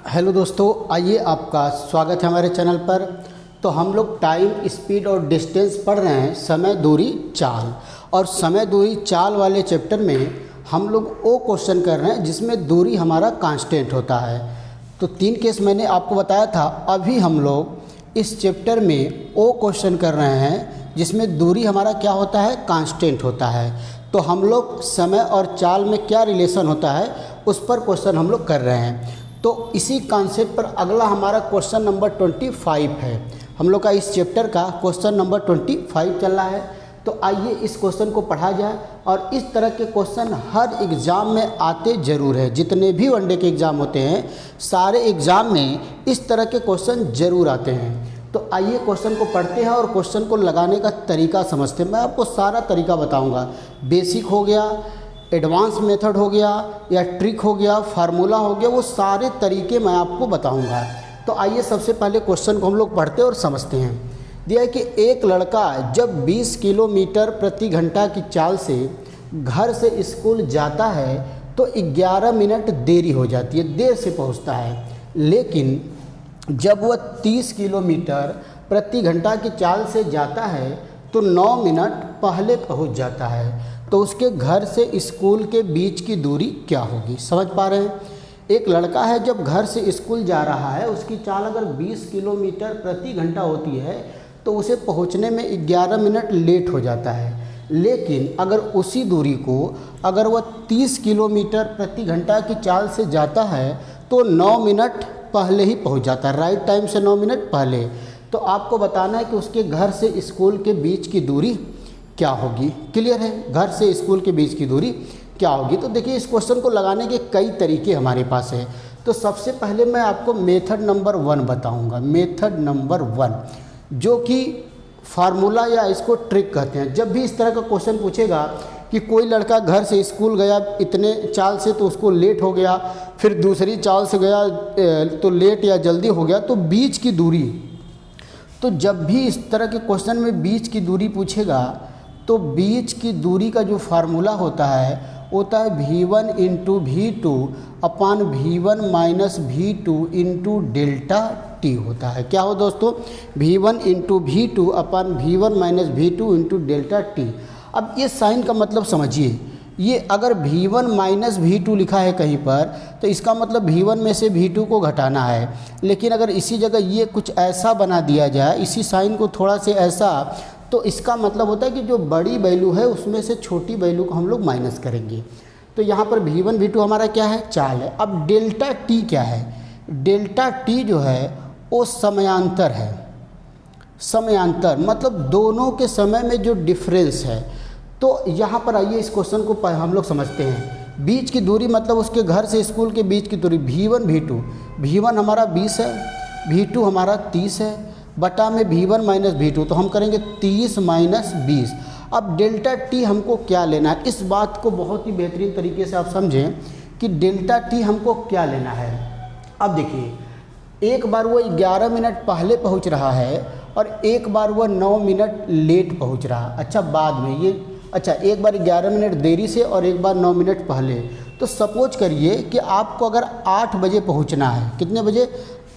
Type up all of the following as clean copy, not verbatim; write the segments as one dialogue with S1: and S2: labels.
S1: Hello दोस्तों, आइए आपका स्वागत है हमारे चैनल पर। तो हम लोग टाइम, स्पीड और डिस्टेंस पढ़ रहे हैं, समय, दूरी, चाल। और समय, दूरी, चाल वाले चैप्टर में हम लोग वो क्वेश्चन कर रहे हैं जिसमें दूरी हमारा कांस्टेंट होता है। तो 3 केस मैंने आपको बताया था। अभी हम लोग इस चैप्टर में वो क्वेश्चन कर रहे हैं जिसमें दूरी हमारा क्या होता है, कांस्टेंट होता है। तो हम लोग समय और चाल में क्या रिलेशन होता है उस पर क्वेश्चन हम लोग कर रहे हैं। तो इसी कॉन्सेप्ट पर अगला हमारा क्वेश्चन नंबर 25 है। हम लोग का इस चैप्टर का क्वेश्चन नंबर 25 चल रहा है। तो आइए इस क्वेश्चन को पढ़ा जाए। और इस तरह के क्वेश्चन हर एग्ज़ाम में आते ज़रूर है। जितने भी वनडे के एग्ज़ाम होते हैं सारे एग्ज़ाम में इस तरह के क्वेश्चन ज़रूर आते हैं। तो आइए क्वेश्चन को पढ़ते हैं और क्वेश्चन को लगाने का तरीका समझते हैं। मैं आपको सारा तरीका बताऊँगा। बेसिक हो गया, एडवांस मेथड हो गया, या ट्रिक हो गया, फार्मूला हो गया, वो सारे तरीके मैं आपको बताऊंगा। तो आइए सबसे पहले क्वेश्चन को हम लोग पढ़ते और समझते हैं। दिया है कि एक लड़का जब 20 किलोमीटर प्रति घंटा की चाल से घर से स्कूल जाता है तो 11 मिनट देरी हो जाती है, देर से पहुंचता है। लेकिन जब वह 30 किलोमीटर प्रति घंटा की चाल से जाता है तो 9 मिनट पहले पहुंच जाता है। तो उसके घर से स्कूल के बीच की दूरी क्या होगी? समझ पा रहे हैं? एक लड़का है, जब घर से स्कूल जा रहा है, उसकी चाल अगर 20 किलोमीटर प्रति घंटा होती है तो उसे पहुंचने में 11 मिनट लेट हो जाता है। लेकिन अगर उसी दूरी को अगर वह 30 किलोमीटर प्रति घंटा की चाल से जाता है तो 9 मिनट पहले ही पहुँच जाता है, राइट टाइम से 9 मिनट पहले। तो आपको बताना है कि उसके घर से स्कूल के बीच की दूरी क्या होगी। क्लियर है? घर से स्कूल के बीच की दूरी क्या होगी। तो देखिए, इस क्वेश्चन को लगाने के कई तरीके हमारे पास है। तो सबसे पहले मैं आपको मेथड नंबर 1 बताऊंगा। मेथड नंबर 1 जो कि फार्मूला या इसको ट्रिक कहते हैं। जब भी इस तरह का क्वेश्चन पूछेगा कि कोई लड़का घर से स्कूल गया इतने चाल से तो उसको लेट हो गया, फिर दूसरी चाल से गया तो लेट या जल्दी हो गया, तो बीच की दूरी, तो जब भी इस तरह के क्वेश्चन में बीच की दूरी पूछेगा तो बीच की दूरी का जो फार्मूला होता है V1 इंटू V2 अपान V1 minus V2 into delta T होता है। क्या हो दोस्तों? V1 इंटू V2 अपान V1 minus V2 into delta T. अब ये साइन का मतलब समझिए। ये अगर V1 माइनस V2 लिखा है कहीं पर तो इसका मतलब V1 में से V2 को घटाना है। लेकिन अगर इसी जगह ये कुछ ऐसा बना दिया जाए, इसी साइन को थोड़ा से ऐसा, तो इसका मतलब होता है कि जो बड़ी वैल्यू है उसमें से छोटी वैल्यू को हम लोग माइनस करेंगे। तो यहाँ पर V1 V2 हमारा क्या है? चाल है। अब डेल्टा टी क्या है? डेल्टा टी जो है वो समयांतर है। समयांतर मतलब दोनों के समय में जो डिफरेंस है। तो यहाँ पर आइए इस क्वेश्चन को हम लोग समझते हैं। बीच की दूरी मतलब उसके घर से स्कूल के बीच की दूरी V1 V2। V1 हमारा 20 है, V2 हमारा 30 है, बटा में V1 माइनस V2, तो हम करेंगे 30 माइनस 20। अब डेल्टा टी हमको क्या लेना है? इस बात को बहुत ही बेहतरीन तरीके से आप समझें कि डेल्टा टी हमको क्या लेना है। अब देखिए, एक बार वो 11 मिनट पहले पहुंच रहा है और एक बार वो 9 मिनट लेट पहुंच रहा है। अच्छा, बाद में ये एक बार 11 मिनट देरी से और एक बार 9 मिनट पहले। तो सपोज करिए कि आपको अगर 8 बजे पहुंचना है। कितने बजे?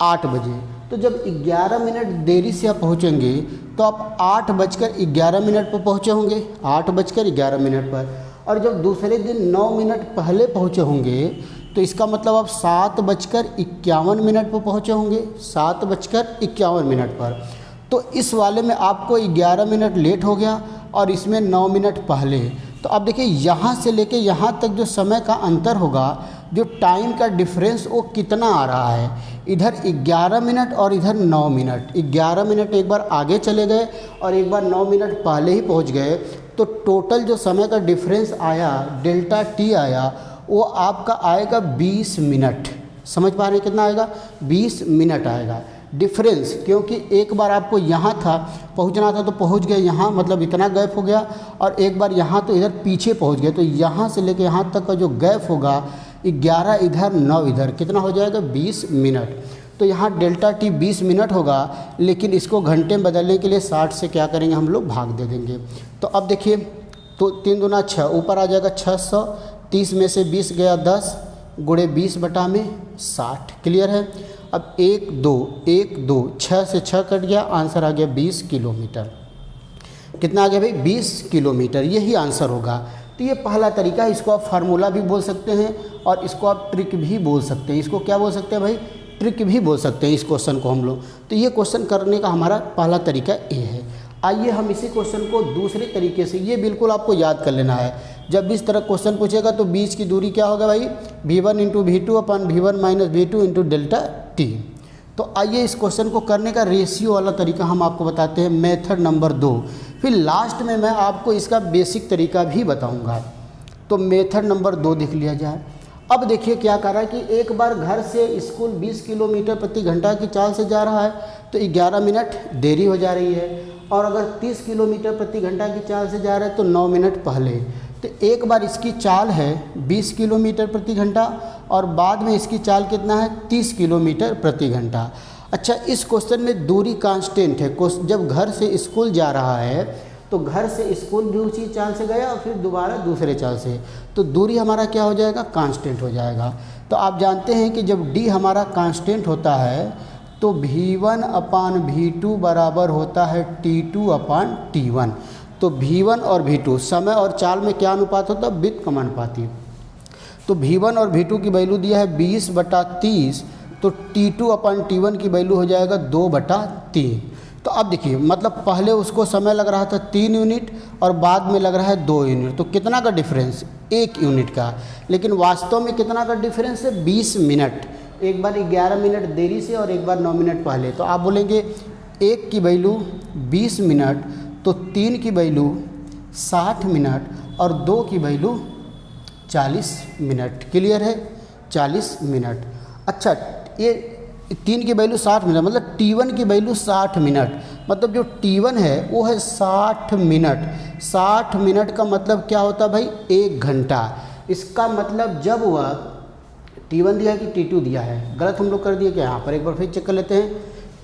S1: 8 बजे। तो जब 11 मिनट देरी से आप पहुँचेंगे तो आप 8:11 पर पहुँचे होंगे, 8:11 पर। और जब दूसरे दिन 9 मिनट पहले पहुँचे होंगे तो इसका मतलब आप 7:51 पर पहुँचे होंगे, 7:51 पर। तो इस वाले में आपको 11 मिनट लेट हो गया और इसमें 9 मिनट पहले। तो अब देखिए, यहाँ से लेके यहाँ तक जो समय का अंतर होगा, जो टाइम का डिफरेंस, वो कितना आ रहा है? इधर 11 मिनट और इधर 9 मिनट। 11 मिनट एक बार आगे चले गए और एक बार 9 मिनट पहले ही पहुंच गए। तो टोटल जो समय का डिफरेंस आया, डेल्टा टी आया, वो आपका आएगा 20 मिनट। समझ पा रहे हैं कितना आएगा? 20 मिनट आएगा डिफरेंस। क्योंकि एक बार आपको यहाँ था पहुँचना था तो पहुँच गए यहाँ, मतलब इतना गैप हो गया, और एक बार यहाँ तो इधर पीछे पहुँच गए। तो यहाँ से लेके यहाँ तक का जो गैप होगा, 11 इधर 9 इधर, कितना हो जाएगा? 20 मिनट। तो यहाँ डेल्टा टी 20 मिनट होगा, लेकिन इसको घंटे में बदलने के लिए 60 से क्या करेंगे हम लोग? भाग दे देंगे। तो अब देखिए, तो 3 दूना 6, ऊपर आ जाएगा 600, 30 में से 20 गया 10, गुणे 20 बटा में 60। क्लियर है। अब 1 2 1 2 6 से 6 कट गया, आंसर आ गया 20 किलोमीटर। कितना आ गया भाई? 20 किलोमीटर, यही आंसर होगा। तो ये पहला तरीका है, इसको आप फार्मूला भी बोल सकते हैं और इसको आप ट्रिक भी बोल सकते हैं। इसको क्या बोल सकते हैं भाई? ट्रिक भी बोल सकते हैं इस क्वेश्चन को हम लोग। तो ये क्वेश्चन करने का हमारा पहला तरीका ये है। आइए हम इसी क्वेश्चन को दूसरे तरीके से, ये बिल्कुल आपको याद कर लेना है। जब भी इस तरह क्वेश्चन पूछेगा तो बीच की दूरी क्या होगा भाई? v1 इंटू v2 अपन v1 minus v2 into delta t। तो आइए इस क्वेश्चन को करने का रेशियो वाला तरीका हम आपको बताते हैं, मेथड नंबर 2। फिर लास्ट में मैं आपको इसका बेसिक तरीका भी बताऊंगा। तो मेथड नंबर 2 देख लिया जाए। अब देखिए क्या कर रहा है कि एक बार घर से स्कूल 20 किलोमीटर प्रति घंटा की चाल से जा रहा है तो 11 मिनट देरी हो जा रही है, और अगर 30 किलोमीटर प्रति घंटा की चाल से जा रहा है तो 9 मिनट पहले। तो एक बार इसकी चाल है 20 किलोमीटर प्रति घंटा और बाद में इसकी चाल कितना है? 30 किलोमीटर प्रति घंटा। अच्छा, इस क्वेश्चन में दूरी कांस्टेंट है। जब घर से स्कूल जा रहा है तो घर से स्कूल भी उसी चाल से गया और फिर दोबारा दूसरे चाल से, तो दूरी हमारा क्या हो जाएगा? कांस्टेंट हो जाएगा। तो आप जानते हैं कि जब d हमारा कांस्टेंट होता है तो v1 अपान v2 बराबर होता है t2 अपान t1। तो v1 और v2 समय और चाल में क्या अनुपात होता है? व्युत्क्रमानुपाती। तो v1 और v2 की वैल्यू दिया है 20/30, तो t2 अपान t1 की वैल्यू हो जाएगा 2/3। तो अब देखिए, मतलब पहले उसको समय लग रहा था 3 यूनिट और बाद में लग रहा है 2 यूनिट, तो कितना का डिफरेंस? 1 यूनिट का। लेकिन वास्तव में कितना का डिफरेंस है? 20 मिनट। एक बार 11 मिनट देरी से और एक बार 9 मिनट पहले। तो आप बोलेंगे 1 की वैल्यू 20 मिनट, तो 3 की वैल्यू 60 मिनट और 2 की वैल्यू 40 मिनट। क्लियर है? 40 मिनट। अच्छा, ये 3 की वैल्यू 60 मिनट, मतलब t1 की वैल्यू 60 मिनट, मतलब जो t1 है वो है 60 मिनट। 60 मिनट का मतलब क्या होता है भाई? 1 घंटा। इसका मतलब जब वह t1 दिया है कि t2 दिया है? गलत हम लोग कर दिए क्या? यहाँ पर एक बार फिर चेक कर लेते हैं।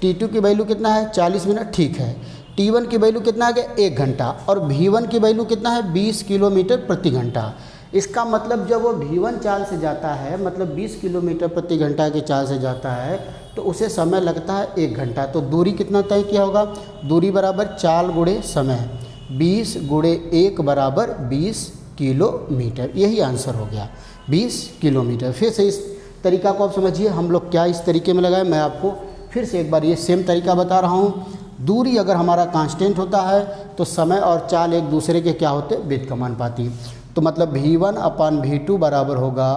S1: t2 की वैल्यू कितना है? 40 मिनट, ठीक है। t1 की वैल्यू कितना आ गया? 1 घंटा। और v1 की वैल्यू कितना है? 20 किलोमीटर प्रति घंटा। इसका मतलब जब वो v1 चाल से जाता है, मतलब 20 किलोमीटर प्रति घंटा की चाल से जाता है, तो उसे समय लगता है 1 घंटा। तो दूरी कितना तय किया होगा? दूरी बराबर चाल गुणे समय, 20 गुणे 1 बराबर 20 किलोमीटर। यही आंसर हो गया, 20 किलोमीटर। फिर से इस तरीका को आप समझिए, हम लोग क्या इस तरीके में लगाए। मैं आपको फिर से एक बार ये सेम तरीका बता रहा हूँ। दूरी अगर हमारा कांस्टेंट होता है तो समय और चाल एक दूसरे के क्या होते? व्युत्क्रमानुपाती। तो मतलब v1 अपान v2 बराबर होगा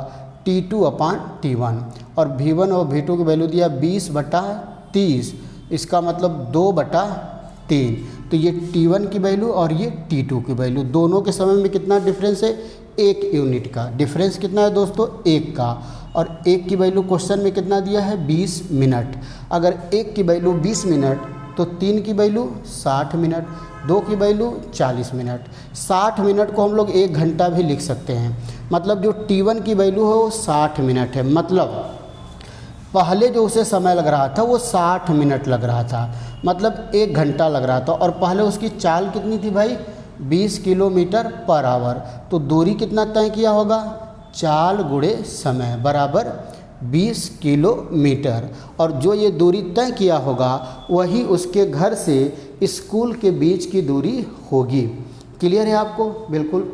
S1: t2 अपान t1, और v1 और v2 की वैल्यू दिया 20/30, इसका मतलब 2/3। तो ये t1 की वैल्यू और ये t2 की वैल्यू, दोनों के समय में कितना डिफरेंस है? 1 यूनिट का डिफरेंस। कितना है दोस्तों? 1 का। और 1 की वैल्यू क्वेश्चन में कितना दिया है? 20 मिनट। अगर 1 की वैल्यू 20 मिनट तो 3 की वैल्यू 60 मिनट, 2 की वैल्यू 40 मिनट। 60 मिनट को हम लोग 1 घंटा भी लिख सकते हैं। मतलब जो t1 की वैल्यू है वो 60 मिनट है। मतलब पहले जो उसे समय लग रहा था वो 60 मिनट लग रहा था, मतलब 1 घंटा लग रहा था। और पहले उसकी चाल कितनी थी भाई? 20 किलोमीटर पर आवर। तो दूरी कितना तय किया होगा? चाल गुणे समय बराबर 20 किलोमीटर। और जो ये दूरी तय किया होगा वही उसके घर से स्कूल के बीच की दूरी होगी। क्लियर है आपको? बिल्कुल।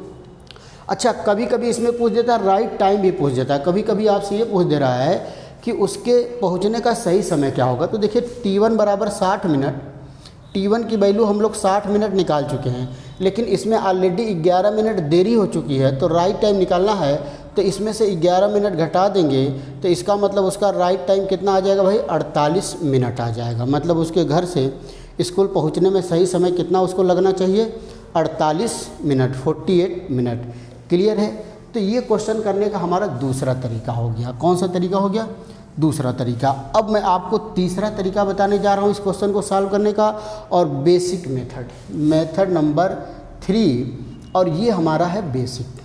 S1: अच्छा, कभी कभी इसमें पूछ देता है राइट टाइम भी पूछ देता है। कभी कभी आपसे ये पूछ दे रहा है कि उसके पहुंचने का सही समय क्या होगा। तो देखिए t1 बराबर 60 मिनट, t1 की वैल्यू हम लोग 60 मिनट निकाल चुके हैं, लेकिन इसमें ऑलरेडी 11 मिनट देरी हो चुकी है। तो राइट टाइम निकालना है तो इसमें से 11 मिनट घटा देंगे, तो इसका मतलब उसका राइट टाइम कितना आ जाएगा भाई? 48 मिनट आ जाएगा। मतलब उसके घर से स्कूल पहुंचने में सही समय कितना उसको लगना चाहिए? 48 मिनट, 48 मिनट। क्लियर है? तो ये क्वेश्चन करने का हमारा दूसरा तरीका हो गया। कौन सा तरीका हो गया? दूसरा तरीका। अब मैं आपको तीसरा तरीका बताने जा रहा हूँ इस क्वेश्चन को सॉल्व करने का, और बेसिक मेथड, मेथड नंबर 3। और ये हमारा है बेसिक।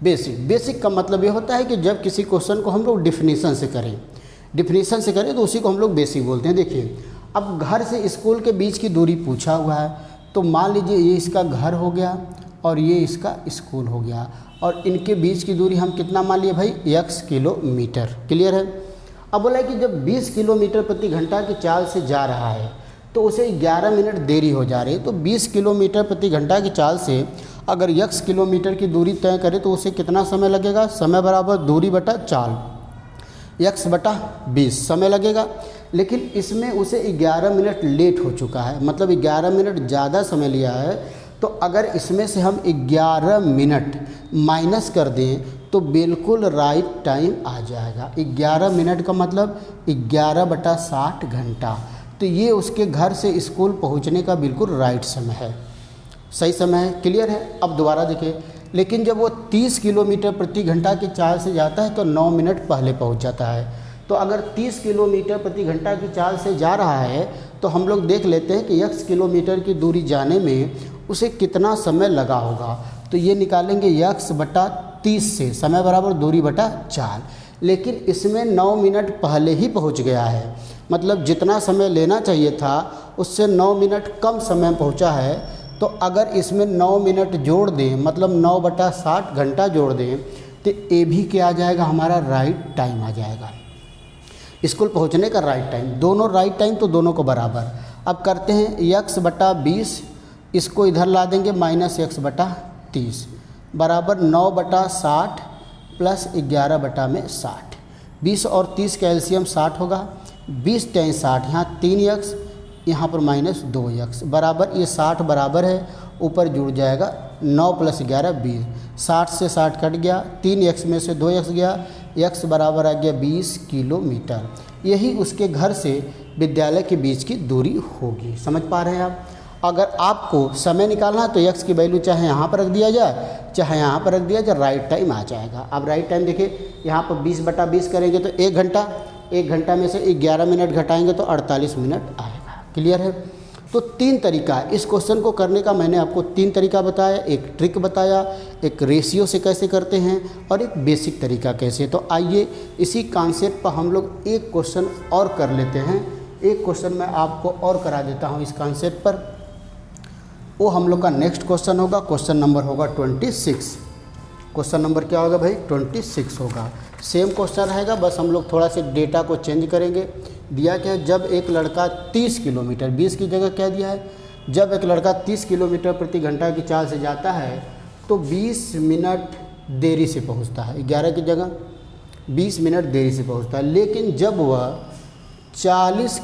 S1: बेसिक का मतलब ये होता है कि जब किसी क्वेश्चन को हम लोग डिफिनीशन से करें तो उसी को हम लोग बेसिक बोलते हैं। देखिए, अब घर से स्कूल के बीच की दूरी पूछा हुआ है, तो मान लीजिए ये इसका घर हो गया और ये इसका स्कूल हो गया, और इनके बीच की दूरी हम कितना मान लिए भाई, x किलोमीटर। क्लियर है। अब बोला है कि जब 20 किलोमीटर प्रति घंटा की चाल से जा रहा है तो उसे 11 मिनट देरी हो जा रही है। तो 20 किलोमीटर प्रति घंटा की चाल से अगर x किलोमीटर की दूरी तय करे तो उसे कितना समय लगेगा, समय बराबर दूरी बटा चाल, x बटा 20 समय लगेगा। लेकिन इसमें उसे 11 मिनट लेट हो चुका है, मतलब 11 मिनट ज़्यादा समय लिया है। तो अगर इसमें से हम 11 मिनट माइनस कर दें तो बिल्कुल राइट टाइम आ जाएगा। 11 मिनट का मतलब 11/60 घंटा। तो ये उसके घर से स्कूल पहुंचने का बिल्कुल राइट समय है, सही समय है। क्लियर है। अब दोबारा देखिए, लेकिन जब वो 30 किलोमीटर प्रति घंटा की चाल से जाता है तो 9 मिनट पहले पहुंच जाता है। तो अगर 30 किलोमीटर प्रति घंटा की चाल से जा रहा है तो हम लोग देख लेते हैं कि x किलोमीटर की दूरी जाने में उसे कितना समय लगा होगा। तो ये निकालेंगे x बटा 30 से, समय बराबर दूरी बटा चाल। लेकिन इसमें 9 मिनट पहले ही पहुंच गया है, मतलब जितना समय लेना चाहिए था उससे 9 मिनट कम समय पहुंचा है। तो अगर इसमें 9 मिनट जोड़ दें, मतलब 9/60 घंटा जोड़ दें, तो ये भी क्या आ जाएगा, हमारा राइट टाइम आ जाएगा, स्कूल पहुंचने का राइट टाइम। दोनों राइट टाइम तो दोनों को बराबर। अब करते हैं x बटा 20, इसको इधर ला देंगे -x बटा 30 बराबर 9/60 प्लस 11/60। 20 और 30 का एलसीएम 60 होगा, 20 × 60, यहाँ 3x, यहाँ पर -2x बराबर, ये 60 बराबर है, ऊपर जुड़ जाएगा 9 + 11 20, 60 से 60 कट गया, 3x में से 2x गया, x बराबर आ गया 20 किलोमीटर। यही उसके घर से विद्यालय के बीच की दूरी होगी। समझ पा रहे हैं आप। अगर आपको समय निकालना है तो x की वैल्यू चाहे यहाँ पर रख दिया जाए चाहे यहाँ पर रख दिया जाए, राइट टाइम आ जाएगा। अब राइट टाइम देखिए, यहाँ पर 20/20 करेंगे तो 1 घंटा, 1 घंटा में से 11 मिनट घटाएंगे तो 48 मिनट आएगा। क्लियर है। तो 3 तरीका है इस क्वेश्चन को करने का। मैंने आपको 3 तरीका बताया, एक ट्रिक बताया, एक रेशियो से कैसे करते हैं और एक बेसिक तरीका कैसे। तो आइए इसी कॉन्सेप्ट पर हम लोग एक क्वेश्चन और कर लेते हैं। एक क्वेश्चन मैं आपको और करा देता हूँ इस कॉन्सेप्ट पर। वो हम लोग का नेक्स्ट क्वेश्चन होगा, क्वेश्चन नंबर होगा 26। क्वेश्चन नंबर क्या होगा भाई, 26 होगा। सेम क्वेश्चन रहेगा, बस हम लोग थोड़ा सा डेटा को चेंज करेंगे। दिया क्या है, जब एक लड़का 30 किलोमीटर, 20 की जगह क्या दिया है, जब एक लड़का 30 किलोमीटर प्रति घंटा की चाल से जाता है तो 20 मिनट देरी से पहुंचता है। 11 की जगह 20 मिनट देरी से पहुंचता है। लेकिन जब वह 40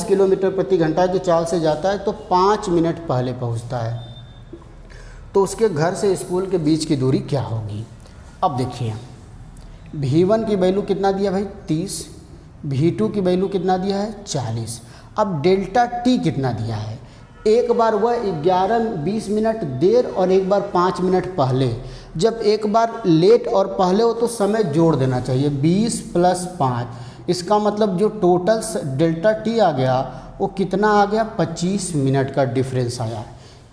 S1: किलोमीटर प्रति घंटा की चाल से जाता है तो 5 मिनट पहले पहुंचता है। तो उसके घर से स्कूल के बीच की दूरी क्या होगी। अब देखिए, V1 की वैल्यू कितना दिया भाई, 30, V2 की वैल्यू कितना दिया है, 40। अब डेल्टा T कितना दिया है, एक बार वह 11-20 मिनट देर और एक बार 5 मिनट पहले। जब एक बार लेट और पहले हो तो समय जोड़ देना चाहिए, 20 + 5। इसका मतलब जो टोटल डेल्टा T आ गया वो कितना आ गया, 25 मिनट का डिफरेंस आया।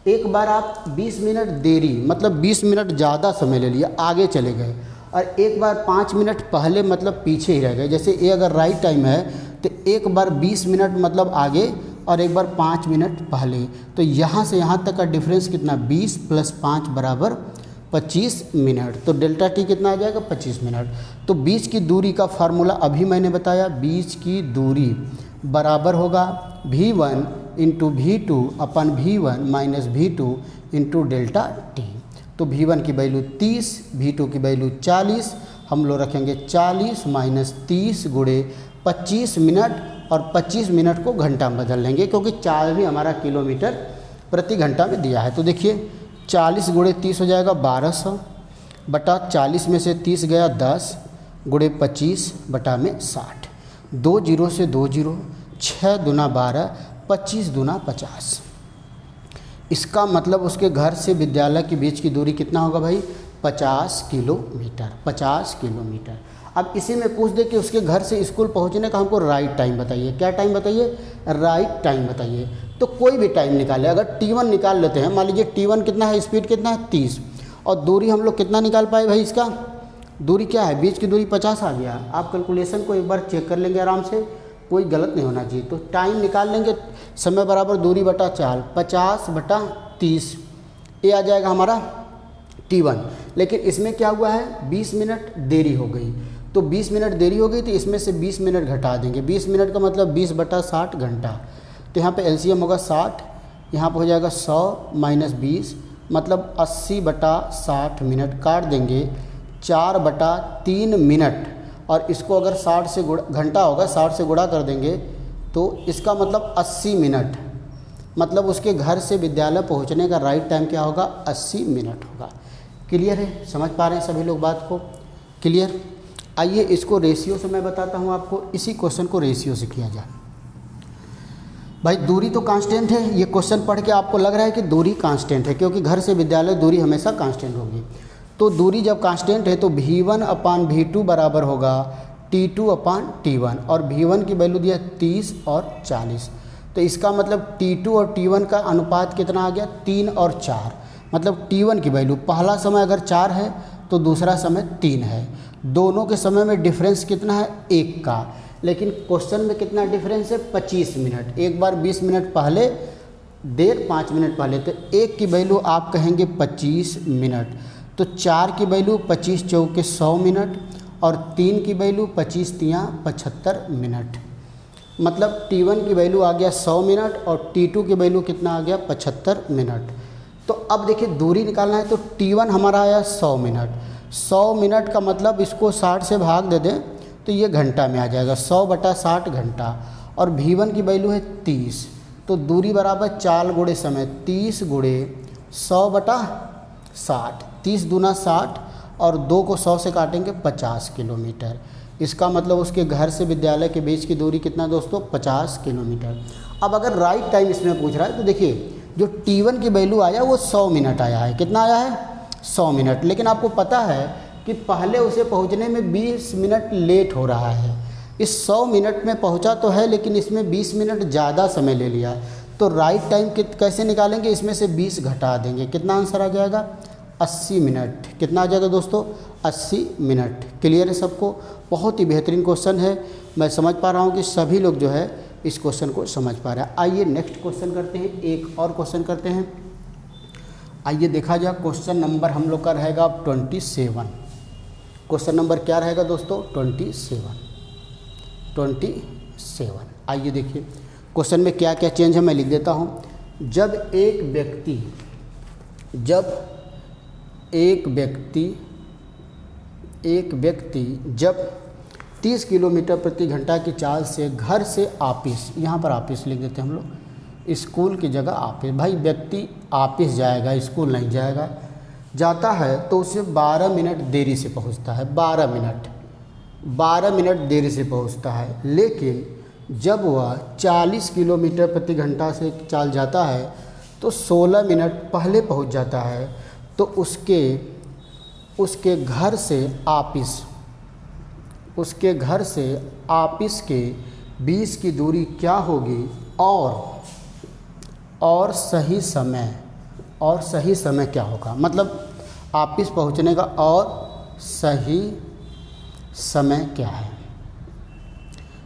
S1: एक बार आप 20 मिनट देरी, मतलब 20 मिनट ज़्यादा समय ले लिया, आगे चले गए, और एक बार 5 मिनट पहले मतलब पीछे ही रह गए। जैसे ये अगर राइट टाइम है तो एक बार 20 मिनट मतलब आगे और एक बार 5 मिनट पहले। तो यहाँ से यहाँ तक का डिफरेंस कितना, 20 + 5 बराबर 25 मिनट। तो डेल्टा T कितना आ जाएगा, 25 मिनट। तो बीच की दूरी का फार्मूला अभी मैंने बताया, बीच की दूरी बराबर होगा V1 × V2 अपन V1 - V2 × डेल्टा T। तो V1 की वैल्यू 30, V2 की वैल्यू 40, हम लोग रखेंगे 40 - 30 गुणे 25 मिनट, और 25 मिनट को घंटा में बदल लेंगे क्योंकि चाल भी हमारा किलोमीटर प्रति घंटा में दिया है। तो देखिए 40 गुणे 30 हो जाएगा 1200 बटा 40 में से 30 गया 10 गुणे 25 बटा में 60, 2 0 से 2 0, 6 दूना 12, 25 दूना 50। इसका मतलब उसके घर से विद्यालय के बीच की दूरी कितना होगा भाई, 50 किलोमीटर। 50 किलोमीटर। अब इसी में पूछ दे कि उसके घर से स्कूल पहुंचने का हमको राइट टाइम बताइए। क्या टाइम बताइए, राइट टाइम बताइए। तो कोई भी टाइम निकाले, अगर T1 निकाल लेते हैं, मान लीजिए T1 कितना है, स्पीड कितना है 30, और दूरी हम लोग कितना निकाल पाए भाई, इसका दूरी क्या है, बीच की दूरी 50 आ गया। आप कैलकुलेशन को एक बार चेक कर लेंगे आराम से, कोई गलत नहीं होना चाहिए। तो टाइम निकाल लेंगे, समय बराबर दूरी बटा चाल, 50 बटा 30, ये आ जाएगा हमारा T1। लेकिन इसमें क्या हुआ है, 20 मिनट देरी हो गई, तो 20 मिनट देरी हो गई तो इसमें से 20 मिनट घटा देंगे। 20 मिनट का मतलब 20/60 घंटा, तो यहाँ पे एलसीएम होगा 60, यहाँ पर हो जाएगा 100 माइनस 20 मतलब 80/60 मिनट, काट देंगे 4/3 मिनट, और इसको अगर 60 से घंटा होगा 60 से गुणा कर देंगे तो इसका मतलब 80 मिनट, मतलब उसके घर से विद्यालय पहुंचने का राइट टाइम क्या होगा, 80 मिनट होगा। क्लियर है, समझ पा रहे हैं सभी लोग बात को, क्लियर। आइए इसको रेशियो से मैं बताता हूं आपको, इसी क्वेश्चन को रेशियो से किया जाए। भाई दूरी तो कांस्टेंट है, ये क्वेश्चन पढ़ के आपको लग रहा है कि दूरी कांस्टेंट है, क्योंकि घर से विद्यालय दूरी हमेशा कांस्टेंट होगी। तो दूरी जब कांस्टेंट है तो V1/V2 बराबर होगा T2/T1, और V1 की वैल्यू दिया 30 और 40, तो इसका मतलब T2 और T1 का अनुपात कितना आ गया, 3 और 4। मतलब T1 की वैल्यू, पहला समय अगर 4 है तो दूसरा समय 3 है, दोनों के समय में डिफरेंस कितना है, 1 का। लेकिन क्वेश्चन में कितना डिफरेंस है, 25 मिनट, एक बार 20 मिनट पहले देर 5 मिनट पहले, तो 1 की वैल्यू आप कहेंगे 25 मिनट, तो 4 की वैल्यू 25 चौके 100 मिनट, और 3 की वैल्यू 25 तियाँ 75 मिनट। मतलब T1 की वैल्यू आ गया 100 मिनट और T2 की वैल्यू कितना आ गया, 75 मिनट। तो अब देखिए दूरी निकालना है, तो T1 हमारा आया 100 मिनट, 100 मिनट का मतलब इसको 60 से भाग दे दें तो ये घंटा में आ जाएगा, 100/60 घंटा, और V1 की वैल्यू है 30, तो दूरी बराबर 4 गुणे समय, 30 गुणे 100/60, 30 दूना 60, और 2 को 100 से काटेंगे 50 किलोमीटर। इसका मतलब उसके घर से विद्यालय के बीच की दूरी कितना दोस्तों, 50 किलोमीटर। अब अगर राइट टाइम इसमें पूछ रहा है तो देखिए जो T1 की वैल्यू आया वो 100 मिनट आया है, कितना आया है, 100 मिनट। लेकिन आपको पता है कि पहले उसे पहुंचने में 20 मिनट लेट हो रहा है, इस 100 मिनट में पहुंचा तो है लेकिन इसमें 20 मिनट ज़्यादा समय ले लिया, तो राइट टाइम कैसे निकालेंगे, इसमें से 20 घटा देंगे, कितना आंसर आ जाएगा, 80 मिनट। कितना आ जाएगा दोस्तों, 80 मिनट। क्लियर है सबको, बहुत ही बेहतरीन क्वेश्चन है, मैं समझ पा रहा हूँ कि सभी लोग जो है इस क्वेश्चन को समझ पा रहे हैं। आइए नेक्स्ट क्वेश्चन करते हैं, एक और क्वेश्चन करते हैं। आइए देखा जाए, क्वेश्चन नंबर हम लोग का रहेगा 27। क्वेश्चन नंबर क्या रहेगा दोस्तों, 27। आइए देखिए क्वेश्चन में क्या क्या चेंज है, मैं लिख देता हूँ। जब एक व्यक्ति जब 30 किलोमीटर प्रति घंटा की चाल से घर से ऑफिस, यहाँ पर ऑफिस लिख देते हैं हम लोग, स्कूल की जगह ऑफिस, भाई व्यक्ति ऑफिस जाएगा, स्कूल नहीं जाएगा, जाता है तो उसे 12 मिनट देरी से पहुँचता है, 12 मिनट देरी से पहुँचता है। लेकिन जब वह 40 किलोमीटर प्रति घंटा से चाल जाता है तो 16 मिनट पहले पहुँच जाता है, तो उसके घर से ऑफिस के बीच की दूरी क्या होगी, और सही समय क्या होगा। मतलब ऑफिस पहुंचने का और सही समय क्या है,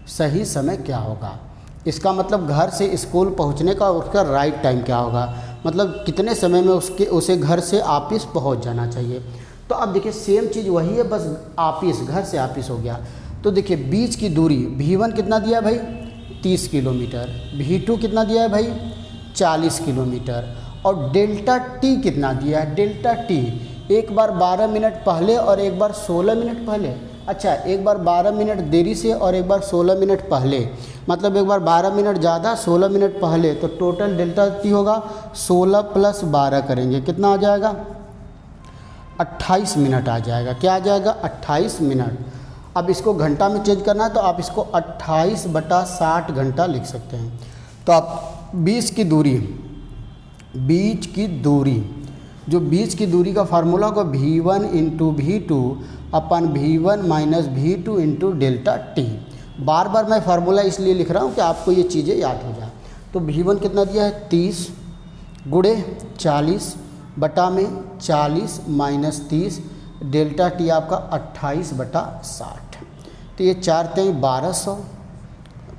S1: सही समय क्या होगा। इसका मतलब घर से स्कूल पहुंचने का उसका राइट टाइम क्या होगा, मतलब कितने समय में उसे घर से ऑफिस पहुंच जाना चाहिए। तो अब देखिए सेम चीज़ वही है, बस ऑफिस, घर से ऑफिस हो गया। तो देखिए बीच की दूरी V1 कितना दिया है भाई, 30 किलोमीटर, V2 कितना दिया है भाई, 40 किलोमीटर, और डेल्टा T कितना दिया है, डेल्टा T एक बार 12 मिनट पहले और एक बार 16 मिनट पहले। अच्छा, एक बार 12 मिनट देरी से और एक बार 16 मिनट पहले, मतलब एक बार 12 मिनट ज़्यादा 16 मिनट पहले, तो टोटल डेल्टा T होगा 16 + 12 करेंगे, कितना आ जाएगा, 28 मिनट आ जाएगा। क्या आ जाएगा, 28 मिनट। अब इसको घंटा में चेंज करना है तो आप इसको 28/60 घंटा लिख सकते हैं। तो आप बीच की दूरी का फार्मूला होगा V1 × V2/V1 - V2 × delta T। बार बार मैं फार्मूला इसलिए लिख रहा हूँ कि आपको ये चीज़ें याद हो जाए। तो V1 कितना दिया है, 30 गुणे 40 बटा में 40 - 30, डेल्टा T आपका 28/60। तो ये 4 × 1200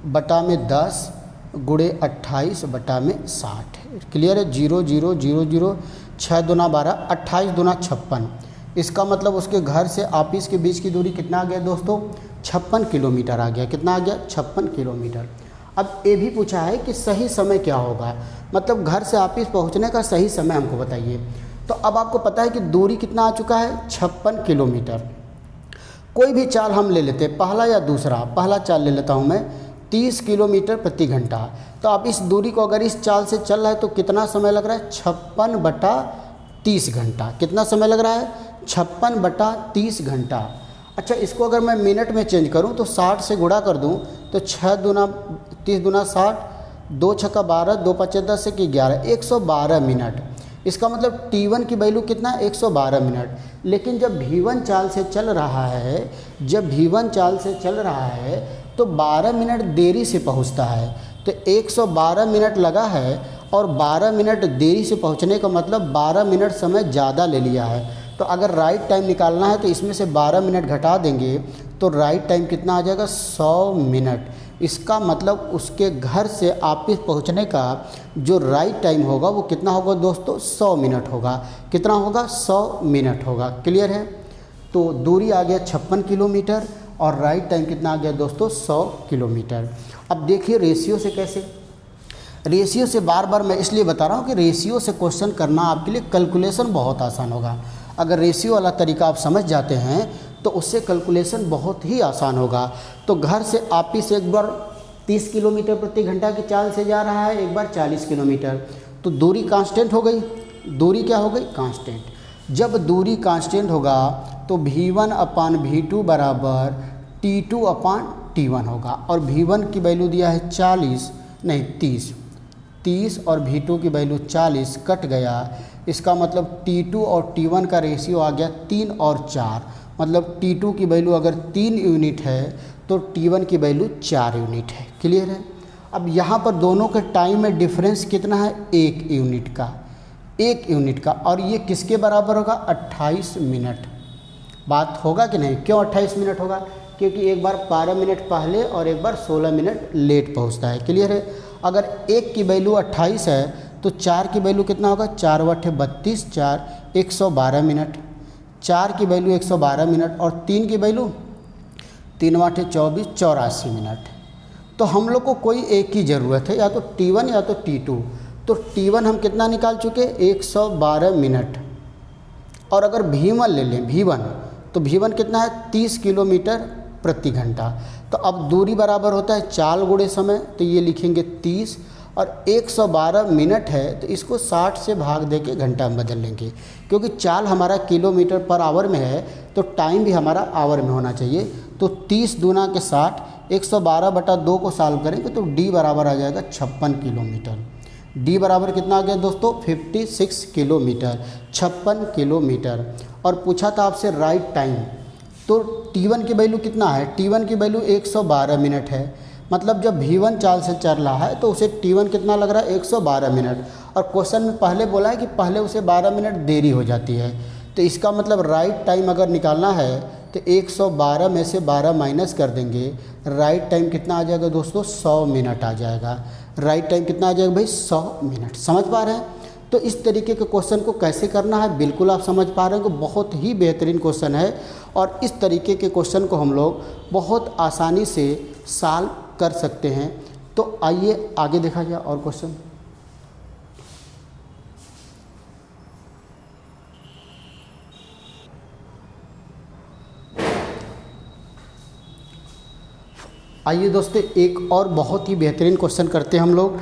S1: बटा में 10 गुणे 28/60 है। क्लियर है, 0 0 0 0, 6 दूना 12, 28 दूना 56। इसका मतलब उसके घर से ऑफिस के बीच की दूरी कितना आ गया दोस्तों, 56 किलोमीटर आ गया। कितना आ गया, 56 किलोमीटर। अब ये भी पूछा है कि सही समय क्या होगा, मतलब घर से ऑफिस पहुंचने का सही समय हमको बताइए। तो अब आपको पता है कि दूरी कितना आ चुका है, 56 किलोमीटर। कोई भी चाल हम ले लेते हैं, पहला या दूसरा, पहला चाल ले लेता हूँ मैं, 30 किलोमीटर प्रति घंटा। तो आप इस दूरी को अगर इस चाल से चल रहा है तो कितना समय लग रहा है, 56/30 घंटा। कितना समय लग रहा है, 56/30 घंटा। अच्छा, इसको अगर मैं मिनट में चेंज करूं तो 60 से गुणा कर दूं तो 6 दूना 30 दूना 60, 2 छक्का 12, 2 पचे 10 से 11, 112 मिनट। इसका मतलब T1 की वैल्यू कितना, 112 मिनट। लेकिन जब V1 चाल से चल रहा है, जब V1 चाल से चल रहा है तो 12 मिनट देरी से पहुंचता है। तो 112 मिनट लगा है और 12 मिनट देरी से पहुंचने का मतलब 12 मिनट समय ज़्यादा ले लिया है। तो अगर राइट टाइम निकालना है तो इसमें से 12 मिनट घटा देंगे तो राइट टाइम कितना आ जाएगा, 100 मिनट। इसका मतलब उसके घर से ऑफिस पहुंचने का जो राइट टाइम होगा वो कितना होगा दोस्तों, 100 मिनट होगा। कितना होगा, 100 मिनट होगा। क्लियर है। तो दूरी आ गया 56 किलोमीटर और राइट टाइम कितना आ गया दोस्तों, 100 किलोमीटर। अब देखिए रेशियो से कैसे, रेशियो से बार बार मैं इसलिए बता रहा हूँ कि रेशियो से क्वेश्चन करना आपके लिए कैलकुलेशन बहुत आसान होगा। अगर रेशियो वाला तरीका आप समझ जाते हैं तो उससे कैलकुलेशन बहुत ही आसान होगा। तो घर से ऑफिस एक बार 30 किलोमीटर प्रति घंटा की चाल से जा रहा है, एक बार 40 किलोमीटर। तो दूरी कांस्टेंट हो गई, दूरी क्या हो गई, कांस्टेंट। जब दूरी कांस्टेंट होगा तो V1/V2 बराबर T2/T1 होगा। और V1 की वैल्यू दिया है 40, नहीं 30 और V2 की वैल्यू 40, कट गया। इसका मतलब T2 और T1 का रेशियो आ गया 3 और 4। मतलब T2 की वैल्यू अगर 3 यूनिट है तो T1 की वैल्यू 4 यूनिट है। क्लियर है। अब यहाँ पर दोनों के टाइम में डिफरेंस कितना है, 1 यूनिट का, 1 यूनिट का। और ये किसके बराबर होगा, 28 मिनट। बात होगा कि नहीं, क्यों 28 मिनट होगा, क्योंकि एक बार 12 मिनट पहले और एक बार 16 मिनट लेट पहुँचता है। क्लियर है। अगर 1 की वैल्यू 28 है तो 4 की वैल्यू कितना होगा, 4 बटे 32, 4 112 मिनट। 4 की वैल्यू 112 मिनट और 3 की वैल्यू 3 बटे 24, 84 मिनट। तो हम लोग को कोई एक की ज़रूरत है, या तो T1 या तो T2। तो T1 हम कितना निकाल चुके, 112 मिनट। और अगर V1 ले लें, V1 तो V1 कितना है, 30 किलोमीटर प्रति घंटा। तो अब दूरी बराबर होता है चाल गुणे समय, तो ये लिखेंगे 30 और 112 मिनट है तो इसको 60 से भाग दे के घंटा में बदल लेंगे, क्योंकि चाल हमारा किलोमीटर पर आवर में है तो टाइम भी हमारा आवर में होना चाहिए। तो 30 दूना के 60, 112/2 को सॉल्व करेंगे तो D बराबर आ जाएगा 56 किलोमीटर। D बराबर कितना आ गया दोस्तों, 56 किलोमीटर, 56 किलोमीटर। और पूछा था आपसे राइट टाइम, तो T1 की वैल्यू कितना है, T1 की वैल्यू 112 मिनट है। मतलब जब V1 चाल से चल रहा है तो उसे T1 कितना लग रहा है, 112 मिनट। और क्वेश्चन में पहले बोला है कि पहले उसे 12 मिनट देरी हो जाती है। तो इसका मतलब राइट टाइम अगर निकालना है तो 112 में से 12 माइनस कर देंगे, राइट टाइम कितना आ जाएगा दोस्तों, 100 मिनट आ जाएगा। राइट टाइम कितना आ जाएगा भाई, 100 मिनट। समझ पा रहे हैं। तो इस तरीके के क्वेश्चन को कैसे करना है बिल्कुल आप समझ पा रहे हैं कि बहुत ही बेहतरीन क्वेश्चन है। और इस तरीके के क्वेश्चन को हम लोग बहुत आसानी से सॉल्व कर सकते हैं। तो आइए आगे देखा जाए और क्वेश्चन। आइए दोस्तों एक और बहुत ही बेहतरीन क्वेश्चन करते हैं हम लोग।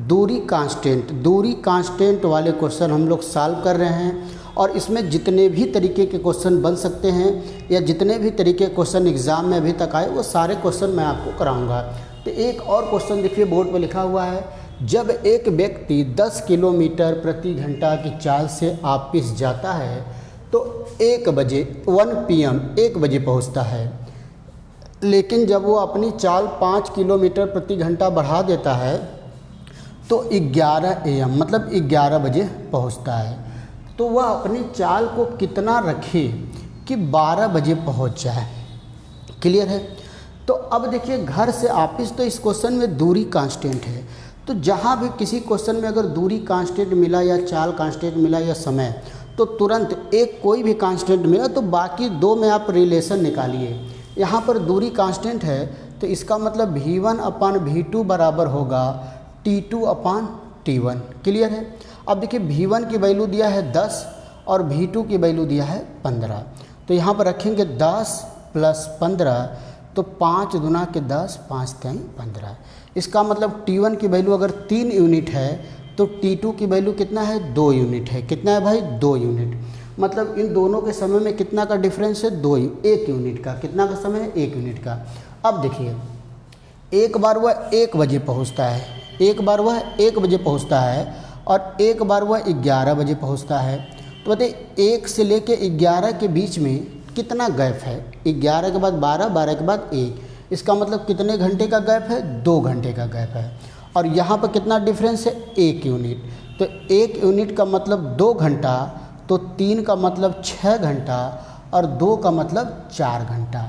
S1: दूरी कांस्टेंट वाले क्वेश्चन हम लोग सॉल्व कर रहे हैं। और इसमें जितने भी तरीके के क्वेश्चन बन सकते हैं या जितने भी तरीके के क्वेश्चन एग्ज़ाम में अभी तक आए वो सारे क्वेश्चन मैं आपको कराऊंगा। तो एक और क्वेश्चन देखिए बोर्ड पर लिखा हुआ है, जब एक व्यक्ति 10 किलोमीटर प्रति घंटा की चाल से ऑफिस जाता है तो 1 बजे 1 PM 1 बजे पहुंचता है, लेकिन जब वो अपनी चाल 5 किलोमीटर प्रति घंटा बढ़ा देता है तो 11 AM मतलब 11 बजे पहुंचता है। तो वह अपनी चाल को कितना रखे कि 12 बजे पहुंच जाए। क्लियर है। तो अब देखिए घर से ऑफिस, तो इस क्वेश्चन में दूरी कांस्टेंट है तो जहाँ भी किसी क्वेश्चन में अगर दूरी कांस्टेंट मिला या चाल कांस्टेंट मिला या समय, तो तुरंत एक कोई भी कांस्टेंट मिला तो बाकी दो में आप रिलेशन निकालिए। यहाँ पर दूरी कांस्टेंट है तो इसका मतलब V1/V2 बराबर होगा T2/T1। क्लियर है। अब देखिए V1 की वैल्यू दिया है 10 और V2 की वैल्यू दिया है 15। तो यहाँ पर रखेंगे 10 + 15, तो 5 दूना के 10, 5 3 15। इसका मतलब T1 की वैल्यू अगर 3 यूनिट है तो T2 की वैल्यू कितना है, 2 यूनिट है। कितना है भाई, 2 यूनिट। मतलब इन दोनों के समय में कितना का डिफरेंस है, 1 यूनिट का। कितना का समय है, 1 यूनिट का। अब देखिए एक बार वह 1 बजे पहुंचता है, एक बार वह 1 बजे पहुंचता है और एक बार वह 11 बजे पहुंचता है। तो बताइए 1 से लेके 11 के बीच में कितना गैप है, 11 के बाद 12, 12 के बाद 1। इसका मतलब कितने घंटे का गैप है, 2 घंटे का गैप है। और यहाँ पर कितना डिफरेंस है, 1 यूनिट। तो 1 यूनिट का मतलब 2 घंटा, तो 3 का मतलब 6 घंटा और 2 का मतलब 4 घंटा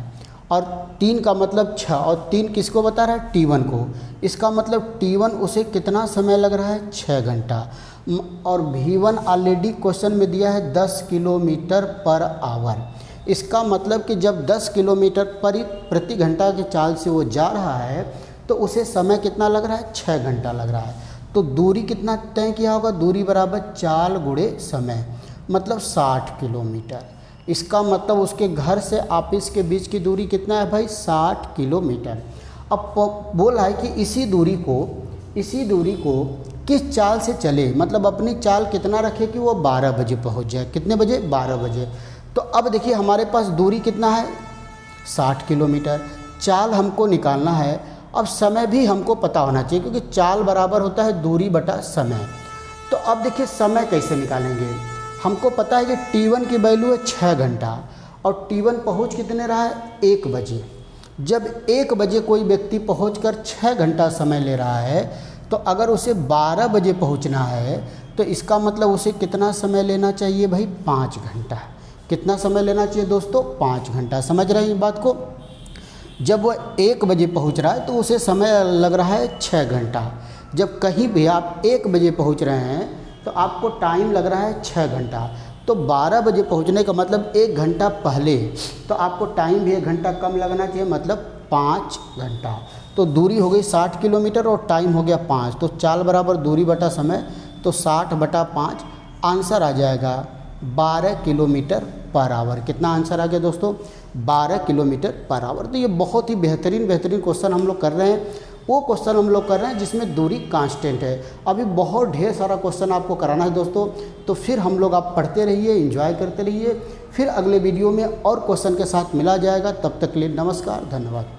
S1: और 3 का मतलब 6 और 3 किसको बता रहा है, T1 को। इसका मतलब T1 उसे कितना समय लग रहा है, 6 घंटा। और V1 ऑलरेडी क्वेश्चन में दिया है 10 किलोमीटर पर आवर। इसका मतलब कि जब 10 किलोमीटर प्रति घंटा की चाल से वो जा रहा है तो उसे समय कितना लग रहा है, 6 घंटा लग रहा है। तो दूरी कितना तय किया होगा, दूरी बराबर चाल गुणे समय, मतलब 60 किलोमीटर। इसका मतलब उसके घर से ऑफिस के बीच की दूरी कितना है भाई, 60 किलोमीटर। अब बोला है कि इसी दूरी को किस चाल से चले, मतलब अपनी चाल कितना रखे कि वो 12 बजे पहुंच जाए। कितने बजे, 12 बजे। तो अब देखिए हमारे पास दूरी कितना है, 60 किलोमीटर। चाल हमको निकालना है। अब समय भी हमको पता होना चाहिए क्योंकि चाल बराबर होता है दूरी बटा समय। तो अब देखिए समय कैसे निकालेंगे। हमको पता है कि T1 की वैल्यू है 6 घंटा और T1 पहुँच कितने रहा है, 1 बजे। जब 1 बजे कोई व्यक्ति पहुंचकर 6 घंटा समय ले रहा है तो अगर उसे 12 बजे पहुंचना है तो इसका मतलब उसे कितना समय लेना चाहिए भाई, 5 घंटा। कितना समय लेना चाहिए दोस्तों, 5 घंटा। समझ रहे हैं इस बात को। जब वह 1 बजे पहुंच रहा है तो उसे समय लग रहा है 6 घंटा। जब कहीं भी आप 1 बजे पहुंच रहे हैं तो आपको टाइम लग रहा है 6 घंटा। तो 12 बजे पहुंचने का मतलब 1 घंटा पहले, तो आपको टाइम भी 1 घंटा कम लगना चाहिए, मतलब 5 घंटा। तो दूरी हो गई 60 किलोमीटर और टाइम हो गया 5। तो चाल बराबर दूरी बटा समय, तो 60 बटा 5। आंसर आ जाएगा 12 किलोमीटर पर आवर। कितना आंसर आ गया दोस्तों, 12 किलोमीटर पर आवर। तो ये बहुत ही बेहतरीन क्वेश्चन हम लोग कर रहे हैं। वो क्वेश्चन हम लोग कर रहे हैं जिसमें दूरी कांस्टेंट है। अभी बहुत ढेर सारा क्वेश्चन आपको कराना है दोस्तों। तो फिर हम लोग आप पढ़ते रहिए, एंजॉय करते रहिए। फिर अगले वीडियो में और क्वेश्चन के साथ मिला जाएगा। तब तक के लिए नमस्कार, धन्यवाद।